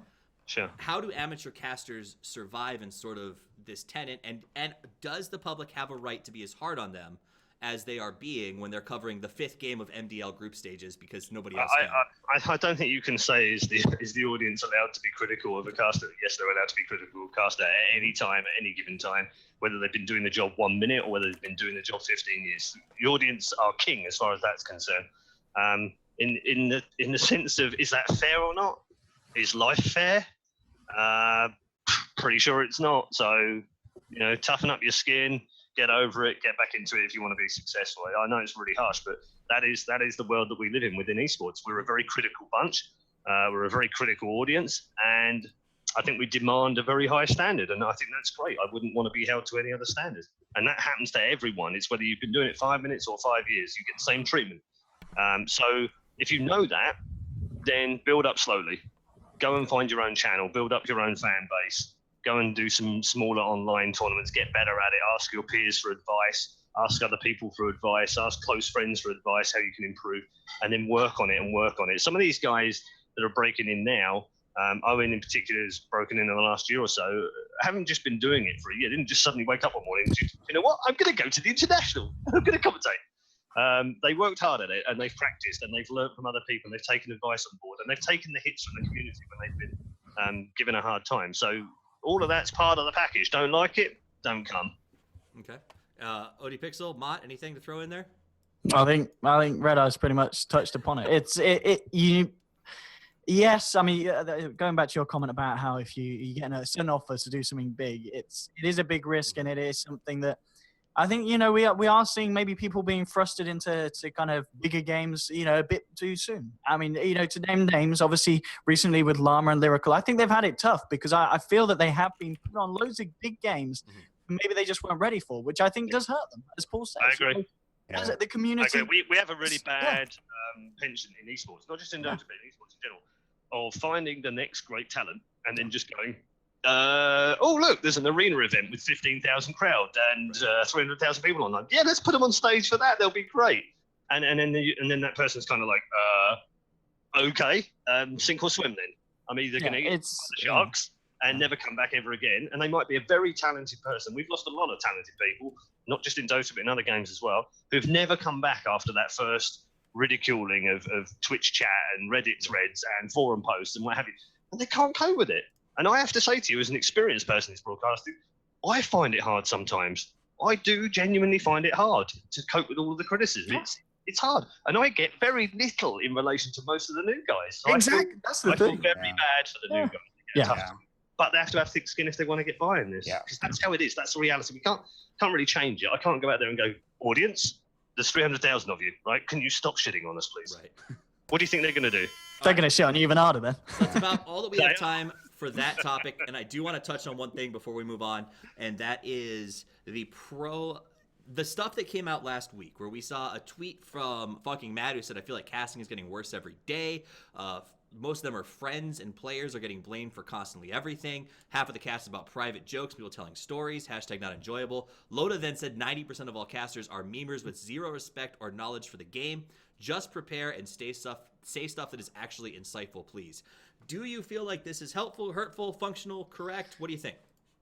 sure. How do amateur casters survive in sort of this tenant? And does the public have a right to be as hard on them as they are being when they're covering the 5th game of MDL group stages because nobody else can? I don't think you can say is the audience allowed to be critical of a caster. Yes, they're allowed to be critical of a caster at any time, at any given time, whether they've been doing the job 1 minute or whether they've been doing the job 15 years. The audience are king as far as that's concerned. In the sense of, is that fair or not? Is life fair? Pretty sure it's not. So, toughen up your skin. Get over it, get back into it if you want to be successful. I know it's really harsh, but that is the world that we live in within esports. We're a very critical bunch. We're a very critical audience, and I think we demand a very high standard, and I think that's great. I wouldn't want to be held to any other standard, and that happens to everyone. It's whether you've been doing it 5 minutes or 5 years, you get the same treatment. So if you know that, then build up slowly. Go and find your own channel, build up your own fan base. Go and do some smaller online tournaments, get better at it, ask your peers for advice, ask other people for advice, ask close friends for advice, how you can improve, and then work on it. Some of these guys that are breaking in now, Owen in particular has broken in the last year or so, haven't just been doing it for a year, didn't just suddenly wake up one morning and just, you know what, I'm going to go to the international, I'm going to commentate. They worked hard at it and they've practiced and they've learned from other people and they've taken advice on board and they've taken the hits from the community when they've been given a hard time. So all of that's part of the package. Don't like it, don't come. Okay. ODPixel, Maut, anything to throw in there? I think Redeye's pretty much touched upon it. You Yes, I mean, going back to your comment about how if you get a certain offer to do something big, it is a big risk, and it is something that I think, we are seeing maybe people being thrusted into kind of bigger games, a bit too soon. I mean, to name names, obviously recently with Llama and Lyrical, I think they've had it tough because I feel that they have been put on loads of big games, maybe they just weren't ready for, which I think does hurt them, as Paul says. I agree. As the community, I agree. We have a really bad penchant in esports, not just in Dota, but in esports in general, of finding the next great talent and then just going, oh, look, there's an arena event with 15,000 crowd and 300,000 people online. Yeah, let's put them on stage for that. They'll be great. And then that person's kind of like, okay, sink or swim then. I'm either going to eat the sharks and never come back ever again. And they might be a very talented person. We've lost a lot of talented people, not just in Dota, but in other games as well, who've never come back after that first ridiculing of Twitch chat and Reddit threads and forum posts and what have you. And they can't cope with it. And I have to say to you, as an experienced person in broadcasting, I find it hard sometimes. I do genuinely find it hard to cope with all of the criticism. Yeah. It's hard. And I get very little in relation to most of the new guys. So exactly. That's the thing. I feel very bad for the new guys. Yeah. But they have to have thick skin if they want to get by in this. Because that's how it is. That's the reality. We can't really change it. I can't go out there and go, audience, there's 300,000 of you, right? Can you stop shitting on us, please? Right. What do you think they're going to do? They're going to shit on you even harder then. So that's about all that we have time for that topic. And I do want to touch on one thing before we move on, and that is the stuff that came out last week, where we saw a tweet from fucking Matt who said, I feel like casting is getting worse every day. Most of them are friends, and players are getting blamed for constantly everything. Half of the cast is about private jokes, people telling stories, hashtag not enjoyable. Loda then said 90% of all casters are memers with zero respect or knowledge for the game. Just prepare and say stuff that is actually insightful, please. Do you feel like this is helpful, hurtful, functional, correct? What do you think?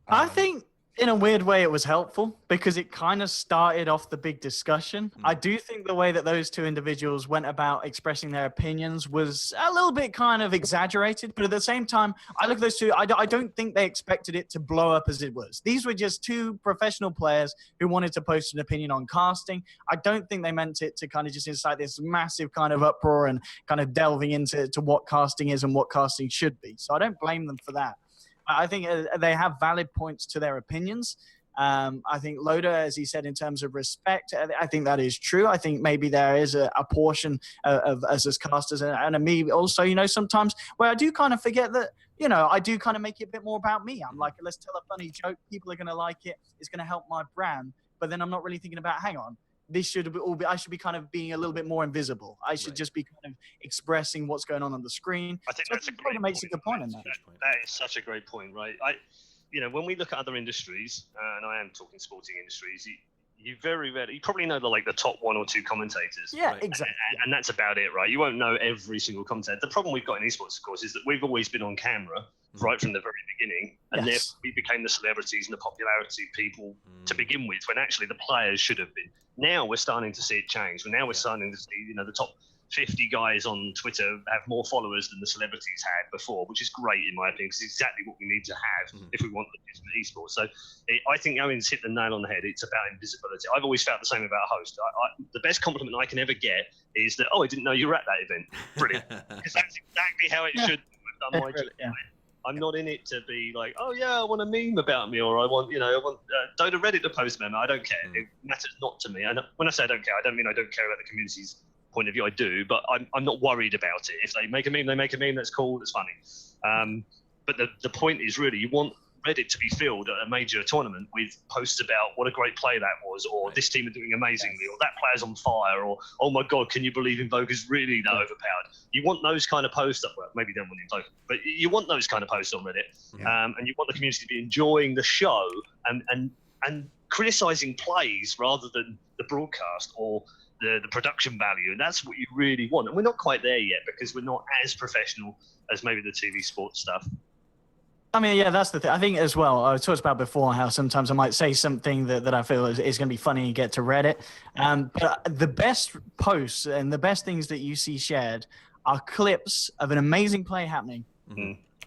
I think in a weird way it was helpful because it kind of started off the big discussion. I do think the way that those two individuals went about expressing their opinions was a little bit kind of exaggerated, but at the same time, I look at those two, I don't think they expected it to blow up as it was. These were just two professional players who wanted to post an opinion on casting. I don't think they meant it to kind of just incite this massive kind of uproar and kind of delving into what casting is and what casting should be. So I don't blame them for that. I think they have valid points to their opinions. I think Loda, as he said, in terms of respect, I think that is true. I think maybe there is a portion of us as casters and me also, sometimes where I do kind of forget that, I do kind of make it a bit more about me. I'm like, let's tell a funny joke. People are going to like it. It's going to help my brand. But then I'm not really thinking about, hang on, this should be I should be kind of being a little bit more invisible. I should just be kind of expressing what's going on the screen. I think that's a great point. Makes a good point in that. That is such a great point, right? When we look at other industries, and I am talking sporting industries, you very rarely, you probably know the top one or two commentators. Yeah, exactly. And that's about it, right? You won't know every single commentator. The problem we've got in esports, of course, is that we've always been on camera right from the very beginning, and therefore we became the celebrities and the popularity people to begin with, when actually the players should have been. Now we're starting to see it change. Now we're starting to see, the top 50 guys on Twitter have more followers than the celebrities had before, which is great in my opinion, because it's exactly what we need to have if we want legitimate esports. So I think Owen's hit the nail on the head. It's about invisibility. I've always felt the same about a host. The best compliment I can ever get is that, I didn't know you were at that event. Brilliant. Because that's exactly how it should be. I've done my job. Yeah. I'm not in it to be like, oh yeah, I want a meme about me, or I want Dota Reddit to post meme. I don't care. It matters not to me. And when I say I don't care, I don't mean I don't care about the community's point of view. I do, but I'm not worried about it. If they make a meme, they make a meme. That's cool. That's funny. But the point is really, you want Reddit to be filled at a major tournament with posts about what a great play that was, or this team are doing amazingly, or that player's on fire, or oh my god, can you believe Invoker's really that overpowered? You want those kind of posts up. Well, maybe you don't want Invoker, but you want those kind of posts on Reddit, and you want the community to be enjoying the show and criticizing plays rather than the broadcast or the production value, and that's what you really want. And we're not quite there yet because we're not as professional as maybe the TV sports stuff. I mean, yeah, that's the thing. I think as well, I talked about before how sometimes I might say something that I feel is going to be funny and get to Reddit. But the best posts and the best things that you see shared are clips of an amazing play happening.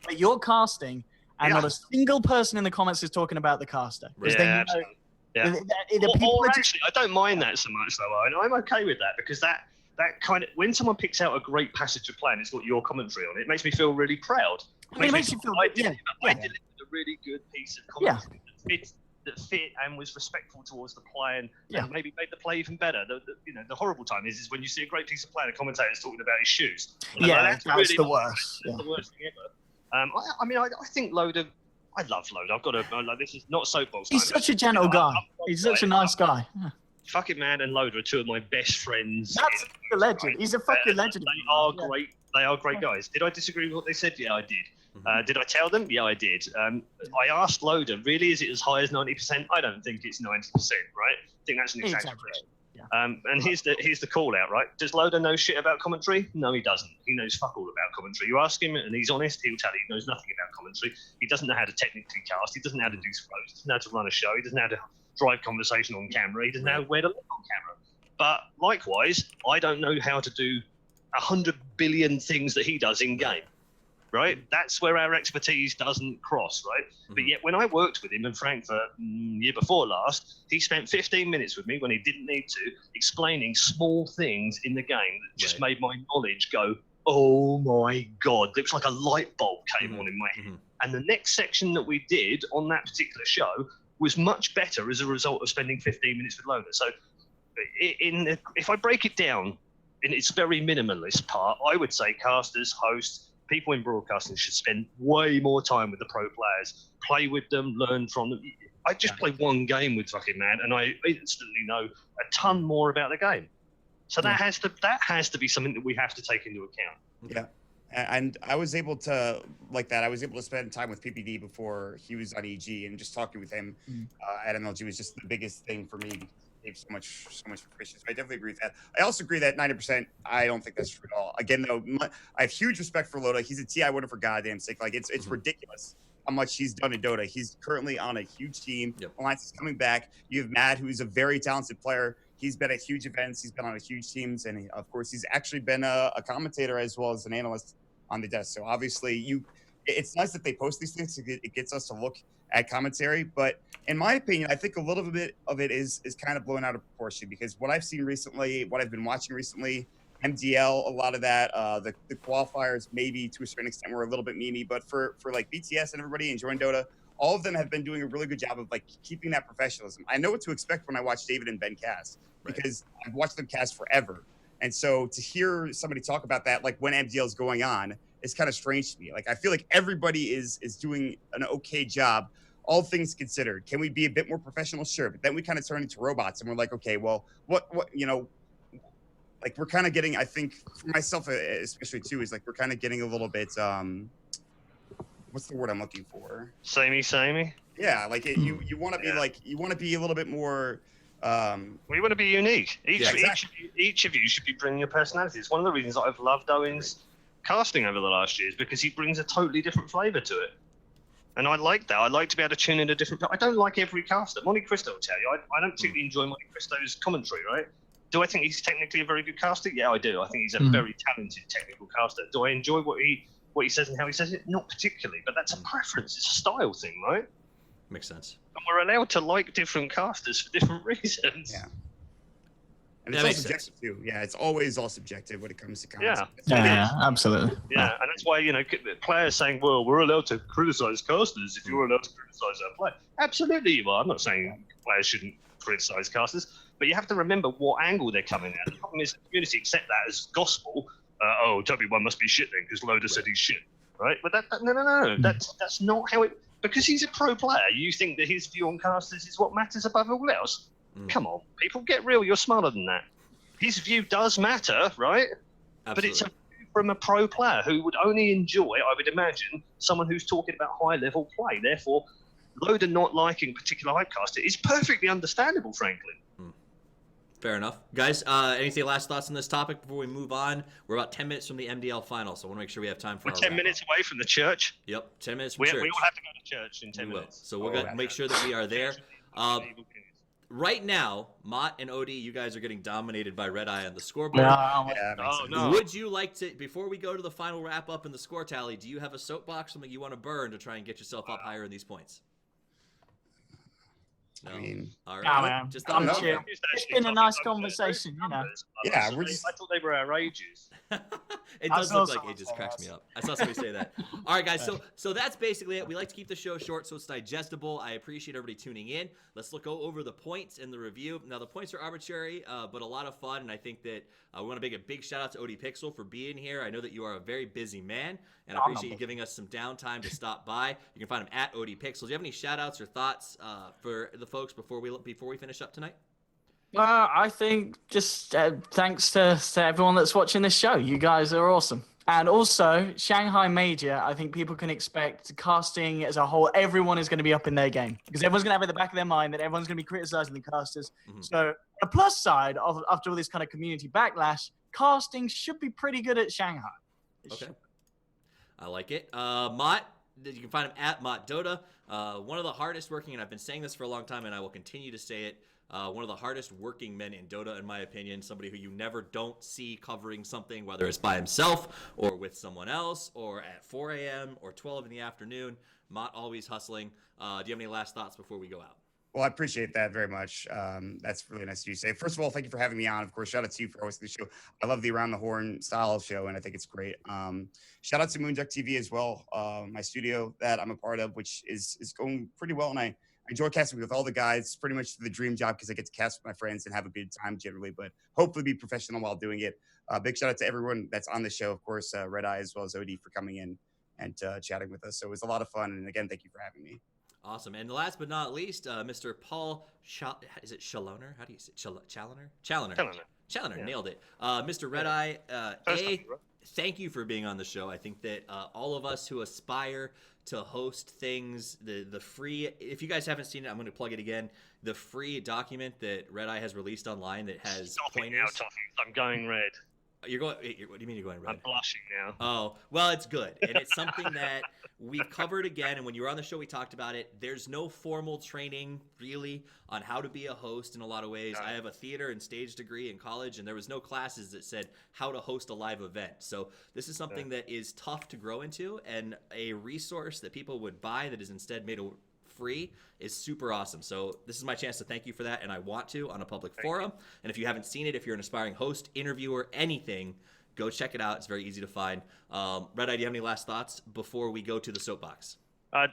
But you're casting, and not a single person in the comments is talking about the caster. Actually, I don't mind that so much, though. And I'm okay with that, because that that kind of, when someone picks out a great passage of play and it's got your commentary on it, it makes me feel really proud. It makes you feel I yeah. delivered a really good piece of commentary that fit and was respectful towards the play and maybe made the play even better. The horrible time is when you see a great piece of play and a commentator's talking about his shoes. That's really the worst. That's the worst thing ever. I think Loader. I love Loader. I've got to. This is not soapbox. He's such a gentle guy. He's such a nice guy. Fucking Man and Loader are two of my best friends. That's a legend. He's a fucking legend. They are great. They are great guys. Did I disagree with what they said? Yeah, I did. Did I tell them? Yeah, I did. I asked Loader, really, is it as high as 90%? I don't think it's 90%, right? I think that's an exaggeration. And here's the call out, right? Does Loader know shit about commentary? No, he doesn't. He knows fuck all about commentary. You ask him, and he's honest, he'll tell you he knows nothing about commentary. He doesn't know how to technically cast. He doesn't know how to do throws. He doesn't know how to run a show. He doesn't know how to drive conversation on camera. He doesn't know where to look on camera. But likewise, I don't know how to do 100 billion things that he does in game. Right? That's where our expertise doesn't cross, right? But yet when I worked with him in Frankfurt year before last, he spent 15 minutes with me when he didn't need to, explaining small things in the game that just made my knowledge go, oh my God. It was like a light bulb came on in my head. And the next section that we did on that particular show was much better as a result of spending 15 minutes with Loader. So if I break it down in its very minimalist part, I would say casters, hosts, people in broadcasting should spend way more time with the pro players, play with them, learn from them. I just play one game with fucking Man, and I instantly know a ton more about the game. So that has to be something that we have to take into account. Yeah, and I was able to I was able to spend time with PPD before he was on EG, and just talking with him at MLG was just the biggest thing for me. Gave so much information. So I definitely agree with that. I also agree that 90%, I don't think that's true at all. Again, though, I have huge respect for Loda. He's a TI winner for goddamn sake. Like, it's ridiculous how much he's done in Dota. He's currently on a huge team. Alliance is coming back. You have Matt, who's a very talented player. He's been at huge events. He's been on huge teams. And, of course, he's actually been a commentator as well as an analyst on the desk. So, obviously, it's nice that they post these things. It gets us to look at commentary. But in my opinion, I think a little bit of it is kind of blown out of proportion, because what I've seen recently, what I've been watching recently, MDL, a lot of that, the qualifiers maybe to a certain extent were a little bit memey, but for like BTS and everybody enjoying Dota, all of them have been doing a really good job of like keeping that professionalism. I know what to expect when I watch David and Ben cast, because I've watched them cast forever. And so to hear somebody talk about that, like when MDL is going on, is kind of strange to me. Like, I feel like everybody is doing an okay job, all things considered. Can we be a bit more professional? Sure. But then we kind of turn into robots and we're like, okay, well, what, like we're kind of getting, I think for myself, especially too, is like, we're kind of getting a little bit, what's the word I'm looking for? Samey. Yeah. Like you want to be like, you want to be a little bit more, we want to be unique. Exactly. Each of you should be bringing your personality. It's one of the reasons that I've loved Owen's casting over the last years, because he brings a totally different flavor to it. And I like that. I like to be able to tune in a different. I don't like every caster. Monte Cristo will tell you. I don't particularly enjoy Monte Cristo's commentary, right? Do I think he's technically a very good caster? Yeah, I do. I think he's a very talented technical caster. Do I enjoy what he says and how he says it? Not particularly, but that's a preference. It's a style thing, right? Makes sense. And we're allowed to like different casters for different reasons. Yeah. And it's all subjective too. Yeah, it's always all subjective when it comes to comments. Yeah, absolutely. Yeah, and that's why, players saying, well, we're allowed to criticize casters if you're allowed to criticize our play. Absolutely you are. I'm not saying players shouldn't criticize casters, but you have to remember what angle they're coming at. The problem is the community accept that as gospel. Toby one must be shit then because Loader said he's shit, right? But no. That's not how it. Because he's a pro player, you think that his view on casters is what matters above all else? Come on, people, get real. You're smarter than that. His view does matter, right? Absolutely. But it's from a pro player who would only enjoy, I would imagine, someone who's talking about high-level play. Therefore, Loader not liking a particular hypecaster is perfectly understandable, frankly. Fair enough. Guys, anything last thoughts on this topic before we move on? We're about 10 minutes from the MDL final, so I want to make sure we have time for We're 10 minutes away from the church. Yep, 10 minutes from church. We all have to go to church in 10 minutes. So we're going to make sure that we are there. Right now, Maut and OD, you guys are getting dominated by Redeye on the scoreboard. No. Would you like to, before we go to the final wrap-up and the score tally, do you have a soapbox, something you want to burn to try and get yourself up higher in these points? No. I mean, All right. Nah, man. Just I'm thought chill. It's been a nice conversation, you know. Yeah, I we're just- thought they were our ages. It I does saw look like someone it just say cracks that. me up. I saw somebody say that. All right, guys. So that's basically it. We like to keep the show short so it's digestible. I appreciate everybody tuning in. Let's go over the points in the review. Now the points are arbitrary, but a lot of fun, and I think that we want to make a big shout out to ODPixel for being here. I know that you are a very busy man, and I appreciate you giving us some downtime to stop by. You can find him at ODPixel. Do you have any shout outs or thoughts for the folks before we finish up tonight? I think just thanks to everyone that's watching this show. You guys are awesome. And also, Shanghai Major, I think people can expect casting as a whole, everyone is going to be up in their game. Because everyone's going to have at the back of their mind that everyone's going to be criticizing the casters. Mhm. So, the plus side, after all this kind of community backlash, casting should be pretty good at Shanghai. Okay. I like it. Maut, you can find him at Maut Dota. One of the hardest working, and I've been saying this for a long time, and I will continue to say it, one of the hardest working men in Dota, in my opinion. Somebody who you never don't see covering something, whether it's by himself or with someone else or at 4 a.m. or 12 in the afternoon. Maut always hustling. Do you have any last thoughts before we go out? Well, I appreciate that very much. That's really nice of you to say. First of all, thank you for having me on. Of course, shout out to you for hosting the show. I love the Around the Horn style show, and I think it's great. Shout out to Moonduck TV as well, my studio that I'm a part of, which is going pretty well, and I enjoy casting with all the guys. It's pretty much the dream job because I get to cast with my friends and have a good time generally, but hopefully be professional while doing it. Big shout out to everyone that's on the show, of course, Redeye as well as OD for coming in and chatting with us. So it was a lot of fun, and again, thank you for having me. Awesome. And last but not least, Mr. Paul is it Chaloner? How do you say Chaloner? Chaloner, Yeah. nailed it. Mr. Redeye, thank you for being on the show. I think that all of us who aspire to host things, the free, if you guys haven't seen it, I'm going to plug it again. The free document that Redeye has released online that has Stop it now, pointers. Toffee. I'm going red. What do you mean you're going red? I'm blushing now. Oh, well, it's good. And it's something that we've covered again. And when you were on the show, we talked about it. There's no formal training, really, on how to be a host in a lot of ways. No. I have a theater and stage degree in college, and there was no classes that said how to host a live event. So this is something that is tough to grow into, and a resource that people would buy that is instead made free is super awesome. So this is my chance to thank you for that, and I want to on a public forum. And if you haven't seen it, if you're an aspiring host, interviewer, anything, go check it out. It's very easy to find. Redeye, do you have any last thoughts before we go to the soapbox?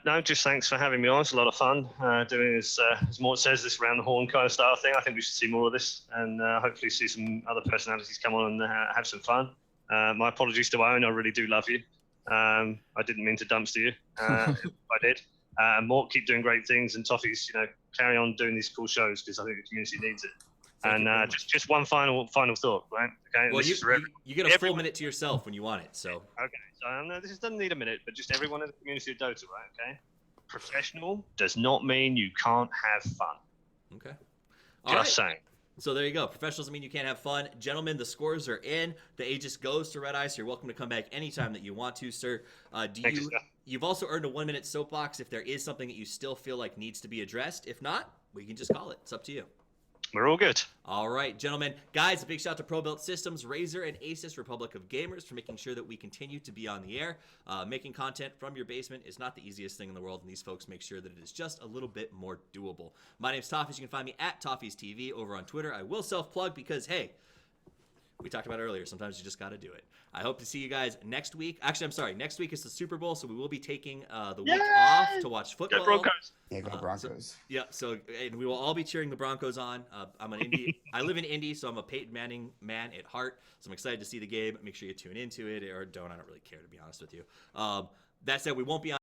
No, just thanks for having me on. It's a lot of fun doing this, as Maut says, this round the horn kind of style thing. I think we should see more of this, and hopefully see some other personalities come on and have some fun. My apologies to Owen. I really do love you. I didn't mean to dumpster you. I did. Maut, keep doing great things, and Toffee's, carry on doing these cool shows because I think the community needs it. Thank you very much. Just one final thought, right? Okay. Well, This is for you get a full minute to yourself when you want it. So Okay, so no, this doesn't need a minute, but just everyone in the community of Dota, right? Okay. Professional does not mean you can't have fun. okay. Just saying. So there you go. Professionals doesn't mean you can't have fun. Gentlemen, the scores are in. The Aegis goes to Redeye, so you're welcome to come back anytime that you want to, sir. Thank you, sir. You've also earned a 1-minute soapbox if there is something that you still feel like needs to be addressed. If not, we can just call it. It's up to you. We're all good. All right, gentlemen. Guys, a big shout out to ProBuilt Systems, Razer, and Asus Republic of Gamers for making sure that we continue to be on the air. Making content from your basement is not the easiest thing in the world, and these folks make sure that it is just a little bit more doable. My name's Toffees. You can find me at Toffees TV over on Twitter. I will self-plug because, hey, we talked about it earlier. Sometimes you just got to do it. I hope to see you guys next week. Actually, I'm sorry. Next week is the Super Bowl, so we will be taking the week off to watch football. Go Broncos. Yeah, go Broncos. And we will all be cheering the Broncos on. I'm an Indy. I live in Indy, so I'm a Peyton Manning man at heart. So I'm excited to see the game. Make sure you tune into it or don't. I don't really care, to be honest with you. That said, we won't be on